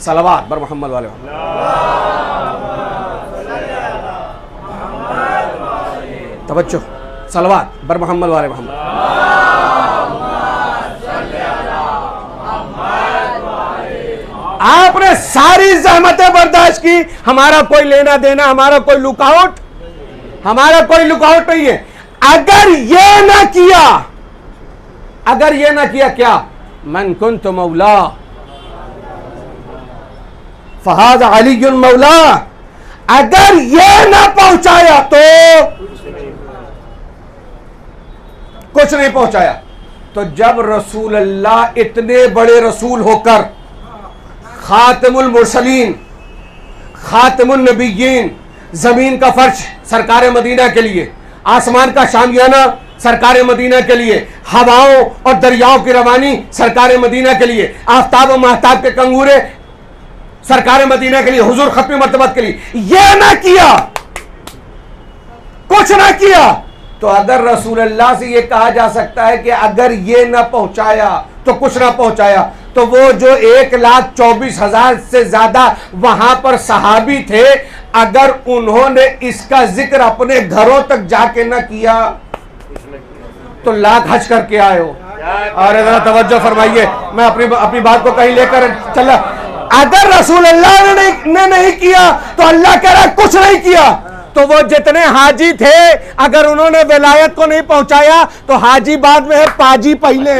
सलवात बर मोहम्मद वाले तवज्जो, सलवात बर मोहम्मद वाले मोहम्मद। आपने सारी ज़हमतें बर्दाश्त की, हमारा कोई लेना देना, हमारा कोई लुकआउट, हमारा कोई लुकआउट नहीं है। अगर ये ना किया, अगर ये ना किया, क्या मन कुन्तु मौला फहाज़ा अलीयुन मौला, अगर ये ना पहुंचाया तो कुछ नहीं पहुंचाया। तो जब रसूल अल्लाह इतने बड़े रसूल होकर खातिमुल मुरसलीन, खातिमुन नबिय्यीन, जमीन का फर्श सरकार मदीना के लिए, आसमान का शामियाना सरकार मदीना के लिए, हवाओं और दरियाओं की रवानी सरकार मदीना के लिए, आफ्ताब और महताब के कंगूरे सरकार मदीना के लिए, हुजूर खत्मी मर्तबत के लिए, ये ना किया, कुछ ना किया, तो अगर रसूल अल्लाह से ये कहा जा सकता है कि अगर ये ना पहुंचाया तो कुछ ना पहुंचाया, तो वो जो 1,24,000 से ज्यादा वहां पर सहाबी थे, अगर उन्होंने इसका जिक्र अपने घरों तक जाके ना किया तो लाख हज करके आए हो। और जरा तवज्जो फरमाइए, मैं अपनी बात को कहीं लेकर चला। अगर रसूल अल्लाह ने नहीं किया तो अल्लाह कह रहा कुछ नहीं किया। तो वो जितने हाजी थे, अगर उन्होंने विलायत को नहीं पहुंचाया तो हाजी बाद में है, पाजी पहले।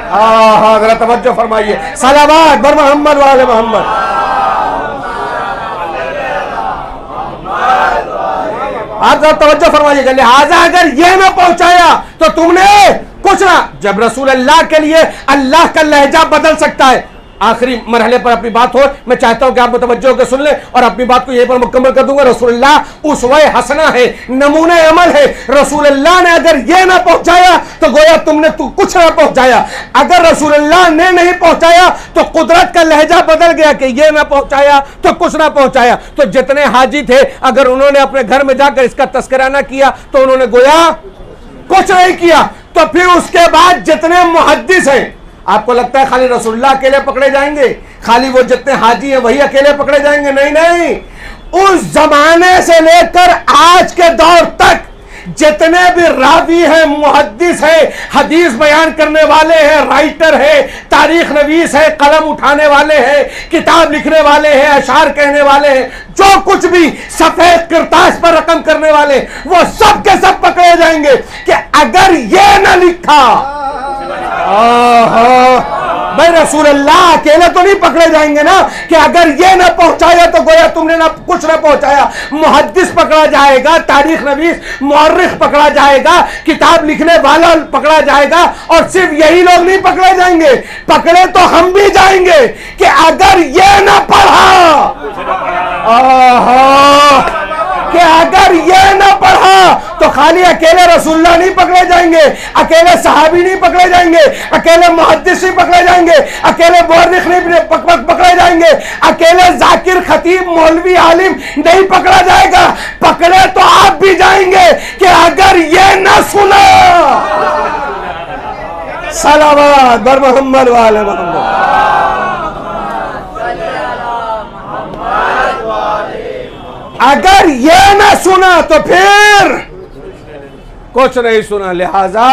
हाँ, जरा तवज्जो फरमाइए, सलावत बर मोहम्मद वाले मोहम्मद। आप जरा तवज्जो फरमाइएगा। लिहाजा अगर ये ना पहुंचाया तो तुमने कुछ ना। जब रसूल अल्लाह के लिए अल्लाह का लहजा बदल सकता है। आखिरी मरहले पर अपनी बात हो, मैं चाहता हूं कि आप मुतवज्जो होकर सुन लें और अपनी बात को यहीं पर मुकम्मल कर दूंगा। रसूलुल्लाह उसवे हसना है, नमूने अमल है। रसूलुल्लाह ने अगर ये ना पहुंचाया तो गोया तुमने कुछ ना पहुंचाया। अगर रसूलुल्लाह ने नहीं पहुंचाया तो कुदरत का लहजा बदल गया कि ये ना पहुंचाया तो कुछ ना पहुंचाया। तो जितने हाजी थे, अगर उन्होंने अपने घर में जाकर इसका तस्करा ना किया तो उन्होंने गोया कुछ नहीं किया। तो फिर उसके बाद जितने मुहद्दिस हैं, आपको लगता है खाली रसूलुल्लाह अकेले पकड़े जाएंगे, खाली वो जितने हाजी हैं वही अकेले पकड़े जाएंगे? नहीं नहीं, उस जमाने से लेकर आज के दौर तक जितने भी रावी हैं, मुहद्दिस हैं, हदीस बयान करने वाले हैं, राइटर है, तारीख नवीस है, कलम उठाने वाले हैं, किताब लिखने वाले हैं, अशार कहने वाले हैं, जो कुछ भी सफेद किरतास पर रकम करने वाले, वो सब के सब पकड़े जाएंगे कि अगर ये ना लिखा। भाई रसूल अल्लाह अकेले तो नहीं पकड़े जाएंगे ना, कि अगर ये ना पहुंचाया तो गोया तुमने ना कुछ ना पहुंचाया। मुहद्दिस पकड़ा जाएगा, तारीख नवीस मुअर्रिख पकड़ा जाएगा, किताब लिखने वाला पकड़ा जाएगा, और सिर्फ यही लोग नहीं पकड़े जाएंगे, पकड़े तो हम भी जाएंगे कि अगर ये ना पढ़ा, कि अगर ये ना पढ़ा तो खाली अकेले रसूलुल्लाह नहीं पकड़े जाएंगे, अकेले सहाबी नहीं पकड़े जाएंगे, अकेले मुहद्दिस नहीं पकड़े जाएंगे, अकेले मुअर्रिख नहीं पकड़े जाएंगे, अकेले जाकिर खतीब मौलवी आलिम नहीं पकड़ा जाएगा। पकड़े तो आप भी जाएंगे कि अगर ये ना सुना। सलावत बर मोहम्मद वाले मोहम्मद। अगर ये ना सुना तो फिर कुछ नहीं सुना। लिहाजा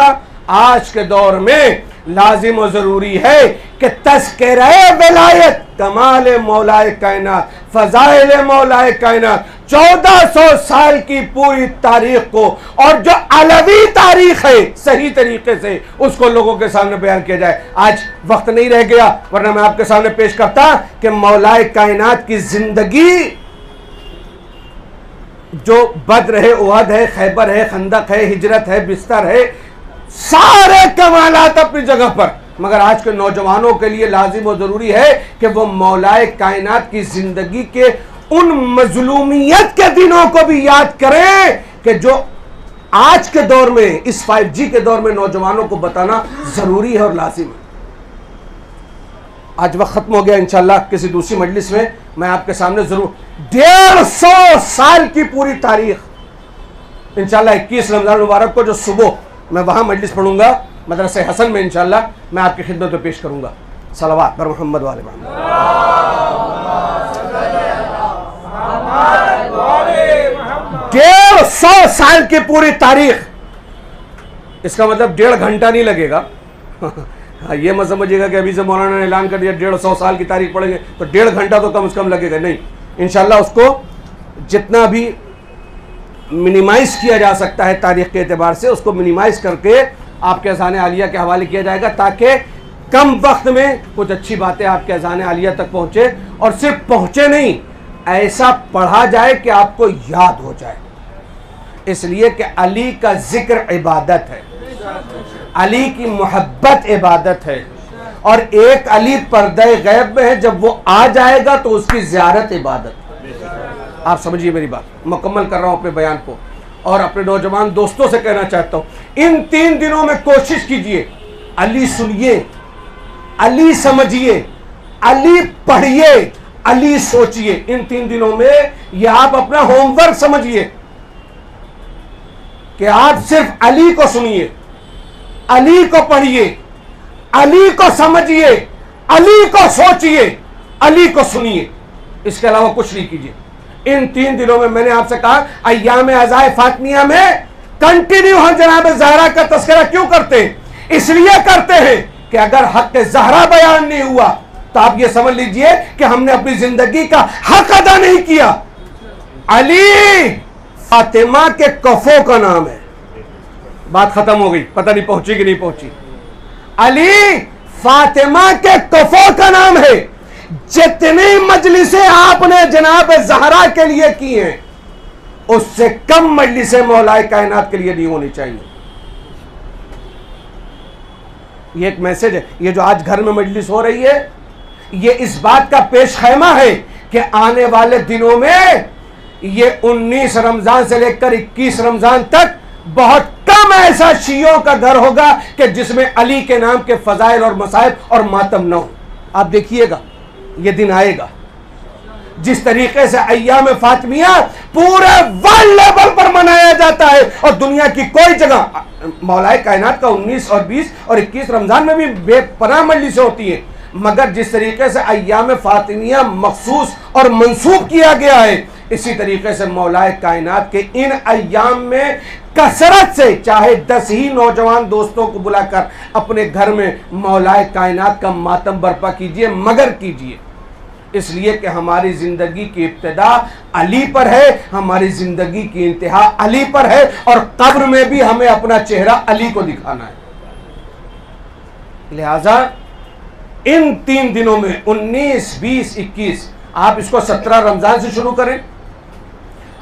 आज के दौर में लाजिम और जरूरी है कि तज़किरे विलायत, कमाल मौलाए कायनात, फज़ाइल मौलाए कायनात, 1400 साल की पूरी तारीख को, और जो अलवी तारीख है सही तरीके से उसको लोगों के सामने बयान किया जाए। आज वक्त नहीं रह गया, वरना मैं आपके सामने पेश करता कि मौलाए कायनात की जिंदगी, जो बद्र है, उहद है, खैबर है, खंदक है, हिजरत है, बिस्तर है, सारे कमालात अपनी जगह पर, मगर आज के नौजवानों के लिए लाजिम और जरूरी है कि वो मौलाए कायनात की जिंदगी के उन मजलूमियत के दिनों को भी याद करें कि जो आज के दौर में, इस 5G के दौर में नौजवानों को बताना जरूरी है और लाजिम है। आज वक्त ख़त्म हो गया, इंशाल्लाह किसी दूसरी मजलिस में मैं आपके सामने ज़रूर 150 साल की पूरी तारीख इंशाल्लाह 21 रमज़ान मुबारक को जो सुबह मैं वहाँ मजलिस पढ़ूंगा मदरसे हसन में, इंशाल्लाह मैं आपकी खिदमत में पेश करूँगा। सलावत बर मोहम्मद वाले मोहम्मद। 150 साल की पूरी तारीख, इसका मतलब 1.5 घंटा नहीं लगेगा। ये मत समझिएगा कि अभी से मौलाना ने ऐलान कर दिया 150 साल की तारीख पढ़ेंगे तो 1.5 घंटा तो कम से कम लगेगा, नहीं। इंशाल्लाह उसको जितना भी मिनिमाइज किया जा सकता है तारीख के एतबार से, उसको मिनिमाइज करके आपके अज़ान आलिया के हवाले किया जाएगा, ताकि कम वक्त में कुछ अच्छी बातें आपके अज़ान आलिया तक पहुँचे, और सिर्फ पहुँचे नहीं, ऐसा पढ़ा जाए कि आपको याद हो जाए। इसलिए कि अली का जिक्र इबादत है, अली की मोहब्बत इबादत है, और एक अली पर्दे गैब में है, जब वो आ जाएगा तो उसकी ज़ियारत इबादत। आप समझिए मेरी बात, मुकम्मल कर रहा हूँ अपने बयान को, और अपने नौजवान दोस्तों से कहना चाहता हूँ, इन 3 दिनों में कोशिश कीजिए, अली सुनिए, अली समझिए, अली पढ़िए, अली सोचिए। इन 3 दिनों में ये आप अपना होमवर्क समझिए कि आप सिर्फ अली को सुनिए, अली को पढ़िए, अली को समझिए, अली को सोचिए, अली को सुनिए, इसके अलावा कुछ नहीं कीजिए। इन 3 दिनों में मैंने आपसे कहा, अय्याम अज़ाए फातिमिया में कंटिन्यू हम जनाब ज़हरा का तस्करा क्यों करते हैं? इसलिए करते हैं कि अगर हक ज़हरा बयान नहीं हुआ तो आप ये समझ लीजिए कि हमने अपनी जिंदगी का हक अदा नहीं किया। अली फातिमा के कफों का नाम है। बात खत्म हो गई, पता नहीं पहुंची कि नहीं पहुंची। अली फातिमा के कफों का नाम है। जितनी मजलिसें आपने जनाब ज़हरा के लिए की हैं, उससे कम मजलिसें मौलाए कायनात के लिए नहीं होनी चाहिए। ये एक मैसेज है। ये जो आज घर में मजलिस हो रही है, ये इस बात का पेश खैमा है कि आने वाले दिनों में ये 19 रमजान से लेकर 21 रमजान तक बहुत कम ऐसा शियों का घर होगा कि जिसमें अली के नाम के फजाइल और मसाइब और मातम न हो। आप देखिएगा, ये दिन आएगा। जिस तरीके से अय्याम फातिमिया पूरे वर्ल्ड लेवल पर मनाया जाता है, और दुनिया की कोई जगह मौलाए कायनात का 19 और 20 और 21 रमजान में भी बेपनाह मजलिसें होती हैं, मगर जिस तरीके से अय्याम फातिमिया मखसूस और मंसूब किया गया है, इसी तरीके से मौलाए कायनात के इन अय्याम में कसरत से चाहे 10 ही नौजवान दोस्तों को बुलाकर अपने घर में मौलाए कायनात का मातम बर्पा कीजिए, मगर कीजिए। इसलिए कि हमारी जिंदगी की इब्तिदा अली पर है, हमारी जिंदगी की इंतहा अली पर है, और कब्र में भी हमें अपना चेहरा अली को दिखाना है। लिहाजा इन 3 दिनों में 19, 20, 21, आप इसको 17 रमजान से शुरू करें,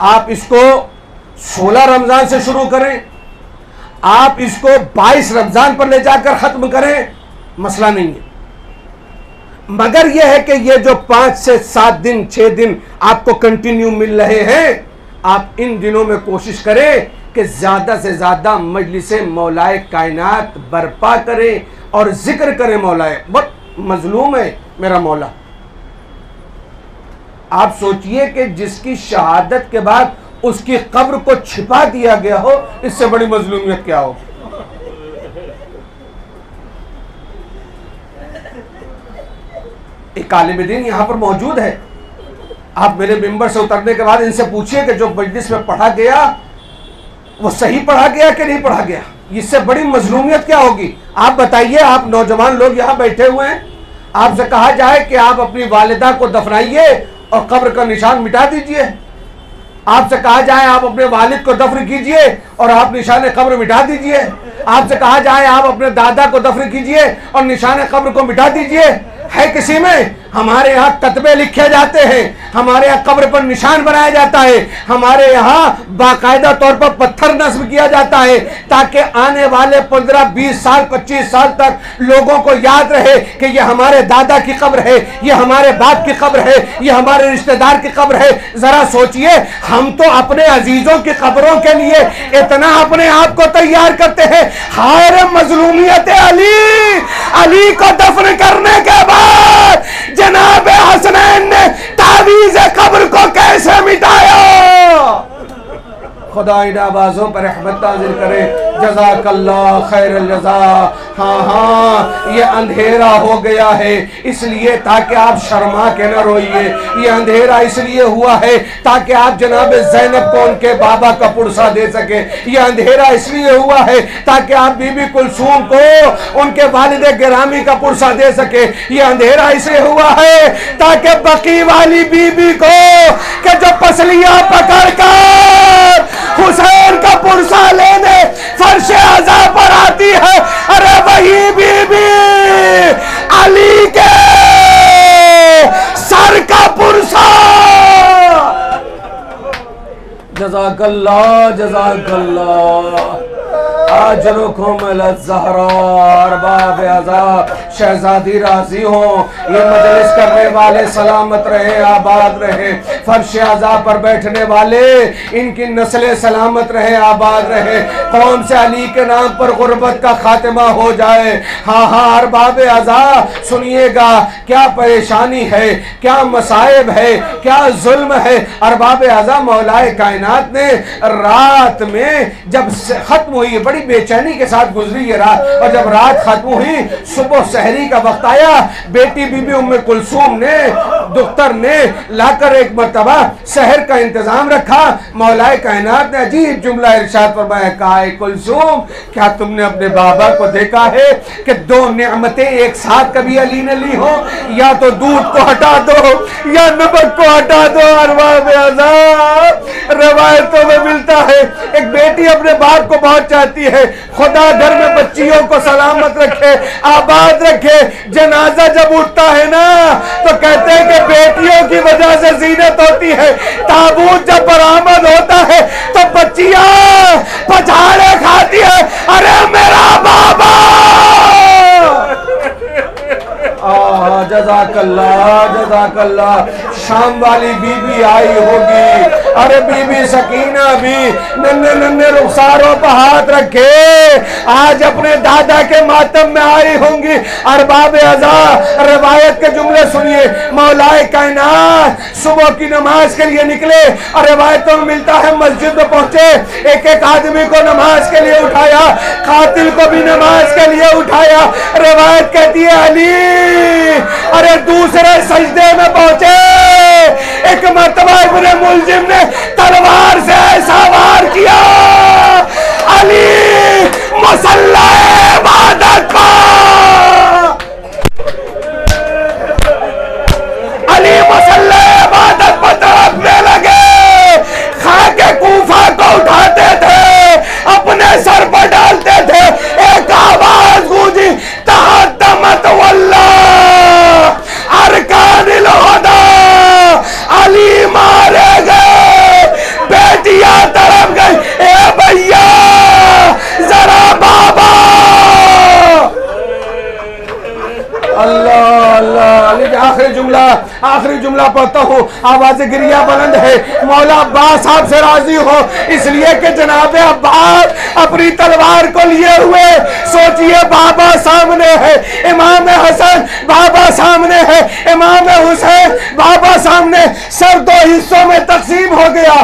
आप इसको 16 रमजान से शुरू करें, आप इसको 22 रमजान पर ले जाकर खत्म करें, मसला नहीं है। मगर यह है कि ये जो 5 से 7 दिन 6 दिन आपको कंटिन्यू मिल रहे हैं, आप इन दिनों में कोशिश करें कि ज्यादा से ज्यादा मजलिसे मौलाए कायनात बर्पा करें और जिक्र करें। मौलाए बहुत मजलूम है मेरा मौला। आप सोचिए कि जिसकी शहादत के बाद उसकी कब्र को छिपा दिया गया हो, इससे बड़ी मजलूमियत क्या हो। एक आलिम दीन यहां पर मौजूद है, आप मेरे मिंबर से उतरने के बाद इनसे पूछिए कि जो मजलिस में पढ़ा गया वो सही पढ़ा गया कि नहीं पढ़ा गया। इससे बड़ी मजलूमियत क्या होगी। आप बताइए, आप नौजवान लोग यहां बैठे हुए हैं, आपसे कहा जाए कि आप अपनी वालिदा को दफनाइए और कब्र का निशान मिटा दीजिए, आपसे कहा जाए आप अपने वालिद को दफन कीजिए और आप निशान कब्र मिटा दीजिए, आपसे कहा जाए आप अपने दादा को दफन कीजिए और निशान कब्र को मिटा दीजिए, है किसी में? हमारे यहाँ कतबे लिखे जाते हैं, हमारे यहाँ कब्र पर निशान बनाया जाता है, हमारे यहाँ बाकायदा तौर पर पत्थर नस्ब किया जाता है ताकि आने वाले 15-20 साल 25 साल तक लोगों को याद रहे कि ये हमारे दादा की कब्र है, ये हमारे बाप की कब्र है, ये हमारे रिश्तेदार की कब्र है। जरा सोचिए, हम तो अपने अजीजों की कब्रों के लिए इतना अपने आप को तैयार करते हैं। हाय मजलूमियत अली को दफन करने के बाद जनाब हसनैन ने तावीज़ कब्र को कैसे मिटाया। खुदा इन आवाज़ों पर रहमत नाज़िल करे। जज़ाकल्लाह खैरुल जज़ा। हाँ हाँ, ये अंधेरा हो गया है इसलिए ताकि आप शर्मा के न रोइए। ये अंधेरा इसलिए हुआ है ताकि आप जनाब ज़ैनब को उनके बाबा का पुरसा दे सके। ये अंधेरा इसलिए हुआ है ताकि आप बीबी कुलसूम को उनके वालिद गिरामी का पुरसा दे सके। ये अंधेरा इसलिए हुआ है ताकि बकी वाली बीबी को कि जो पसलियां पकड़ कर हुसैन का पुरसा लेने फर्श आज़ा पर आती है, अरे वही बीबी अली के सर का पुरसा। जज़ाकल्लाह जज़ाकल्लाह। शहजादी राजी हो, ये मजलिस करने वाले सलामत रहे, आबाद रहे। फर्श आज़ा पर बैठने वाले इनकी नस्लें सलामत रहे, आबाद रहे। कौन से अली के नाम पर गुर्बत का खात्मा हो जाए। हाँ हाँ अरबाब आज़ा सुनिएगा, क्या परेशानी है, क्या मसाइब है, क्या जुल्म है। अरबाब आज़ा मौलाए कायनात ने रात में जब खत्म हुई, बड़ी बेचैनी के साथ गुजरी ये रात, और जब रात खत्म हुई सुबह सहरी का वक्त आया, बेटी बीबी उम्मे कुलसूम ने दुख्तर ने लाकर एक मर्तबा सहर का इंतजाम रखा। मौलाए कायनात ने अजीब जुमला इरशाद फरमाया, कहा कुलसूम क्या तुमने अपने बाबा को देखा है कि दो नेमतें एक साथ कभी अली ने ली हो, या तो दूध को हटा दो या नमक को हटा दो। अरबाब आज़ा रवायतों में मिलता है एक बेटी अपने बाप को बहुत चाहती है, खुदा घर में बच्चियों को सलामत रखे, आबाद रखे। जनाजा जब उठता है ना तो कहते हैं कि बेटियों की वजह से जीनत होती है। ताबूत जब बरामद होता है तो बच्चियां पछाड़े खाती है, अरे मेरा बाबा। जज़ाकल्लाह जज़ाकल्लाह। शाम वाली बीबी आई होगी, अरे बीबी सकीना भी नन्हे नन्हे रुखसारों पर हाथ रखे आज अपने दादा के मातम में आई होंगी। अरबाब आज़ा रवायत के जुमले सुनिए। मौलाए कायनात सुबह की नमाज के लिए निकले और रवायतों में मिलता है मस्जिद में पहुंचे, एक एक आदमी को नमाज के लिए उठाया, कातिल को भी नमाज के लिए उठाया। रवायत कहती है अली अरे दूसरे सजदे में पहुंचे, एक मर्तबा इब्ने मुलजिम ने तलवार से ऐसा वार किया, अली मुसल्ला इबादत पर, अली मुसल्ला इबादत पर तड़पने लगे। खाके कूफा को उठाते थे, अपने सर पर डालते थे, एक आवाज गूंजी, तहत्तमत वल्लाह अरकानिल हुदा, अली मारे गए, बेटियां तड़प गई। ए भैया जरा बाबा, अल्लाह अल्लाह। आखिरी जुमला पढ़ता हूँ, आवाज़ गिरिया बुलंद है। मौला अब्बास साहब से राजी हो इसलिए कि जनाब अब्बास अपनी तलवार को लिए हुए, सोचिए बाबा सामने है, इमाम हसन बाबा सामने है, इमाम हुसैन बाबा सामने, सर दो हिस्सों में तकसीम हो गया।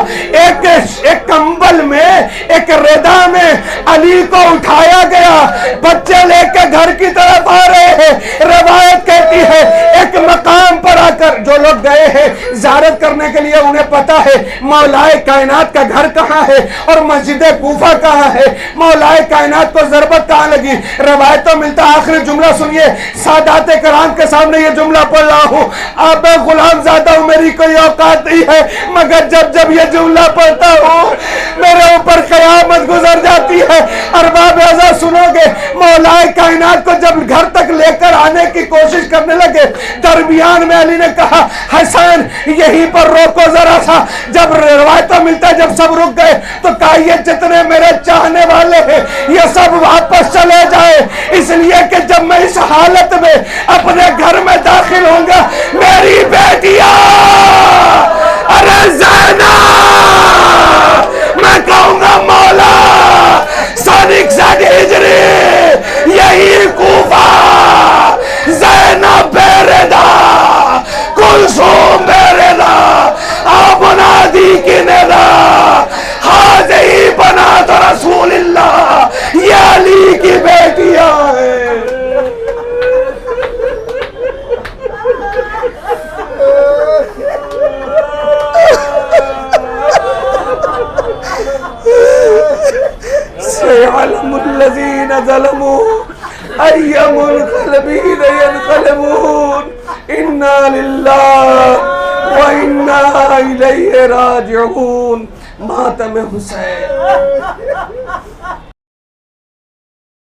एक कंबल में, एक रेदा में अली को उठाया गया, बच्चे लेकर घर की तरफ आ रहे हैं। रवायत कहती है एक मकाम पर आकर जो लोग गए हैं ज़ियारत करने के लिए उन्हें पता है मौलाए कायनात का घर कहाँ है और मस्जिद कूफा कहाँ है, मौलाए कायनात को ज़रबत कहाँ लगी। रवायत तो मिलता, आखिरी जुमला सुनिए, सादात कराम के सामने ये जुमला पढ़ रहा हूँ, अब गुलाम ज़्यादा हूँ, मेरी कोई औकात नहीं है, मगर जब जब ये जुमला पढ़ता हूँ मेरे ऊपर क़यामत गुजर जाती है। अरबाब आज़ा सुनोगे, मौलाए कायनात को जब घर तक लेकर आने की कोशिश करने लगे, दरमियान में अली ने कहा हसन यहीं पर रोको जरा सा। जब रवायत मिलता है जब सब रुक गए तो कहा ये जितने मेरे चाहने वाले हैं ये सब वापस चले जाए, इसलिए कि जब मैं इस हालत में अपने घर में दाखिल होऊंगा मेरी बेटियां, अरे ज़ैनब, मैं कहूंगा मौला सन 61 हिजरी यही कूफा, ज़ैनब बेरेदा, कुलसूम बेरेदा, आबनादी की नेदा, हाज़ी बना तो रसूलिल्लाह, ये अली की बेटियां हैं। सयअलमुल्लज़ीन ज़लमू अय्युल क़लबीन यनक़लिबून, इन्ना लिल्लाहि व इन्ना इलैहि राजिऊन। मातम हुसैन।